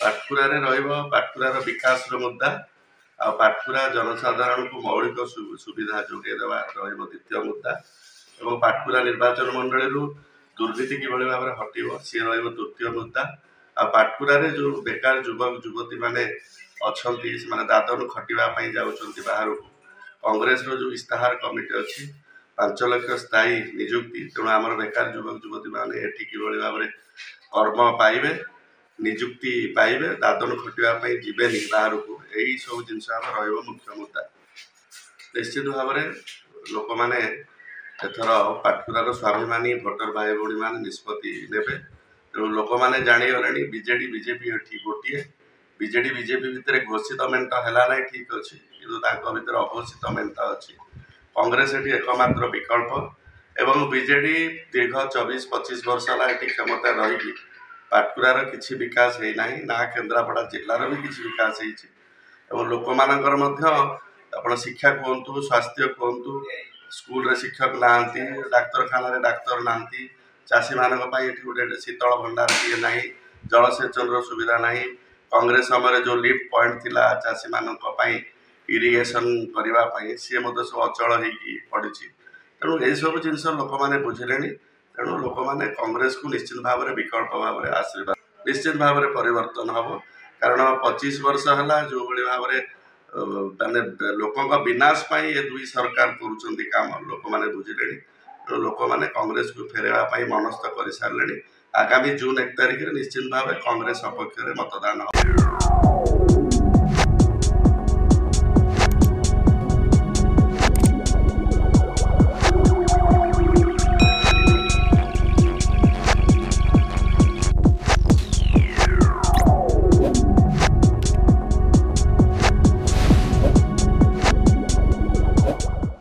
पाटकुरारे पाटकुरार विकास मुद्दा आ पाटकुरा जनसाधारण को मौलिक सुविधा जोगे द्वितीय मुद्दा और पाटकुरा निर्वाचन मंडल दुर्नीति किभली भाव में हटो सी तृतीय मुद्दा आ पाटकुरा जो बेकार युवक युवती मैंने अच्छा से दादन खटापी जाऊँच बाहर को कांग्रेस जो इस्ताहार कमिटी अच्छी 5 लाख स्थायी निजुक्ति तेणु आम बेकार युवक युवती मैंने ये किभली भाव में कर्म पाइबे निजुक्ति पाइबे दादन खटापी जीवेनि बाहर को यही सब जिन मुख्य मुद्दा निश्चित भाव में लोक मैंने एथर पाटकुरार स्वाभिमानी भोटर भाई भाई मैंने निष्पत्ति नेबे तेणु लोक मैंने जाणीगले बीजेडी बीजेपी ये गोटे बीजेडी बीजेपी भितर घोषित मेंट है ना ठीक अच्छे कि भर अघोषित मेंट अच्छी कांग्रेस ये एकमात्र विकल्प एवं बीजेडी दीर्घ 24-25 वर्ष है क्षमता रही पाटकुरार किसी विकास है ना केन्द्रापड़ा जिलार भी किसी विकास हो लोक मानकर शिक्षा कहतु स्वास्थ्य कहतु स्कूल रे शिक्षक ना डाक्तरखाना डाक्तर ना चाषी मान गोटे शीतल भंडार किए ना जलसेचन सुविधा ना कांग्रेस समय जो लिफ्ट पॉइंट थिला चाषी मानी इरिगेशन करने सी सब अचल होड़ी तेणु यही सब जिन लोक मैंने बुझिले तेणु लोक मैंने कांग्रेस को निश्चित भाव में विकल्प भाव में आशीर्वाद निश्चित भाव में परिवर्तन हम कारण 25 वर्ष है जो भाव में माने लोकों विनाश ये दुई सरकार करुँच काम लोक मैंने बुझिले लोक मैंने कांग्रेस को फेरवाई मनस्थ कर सारे आगामी जून 1 तारिख निश्चित भाव कांग्रेस सपक्ष में मतदान हो।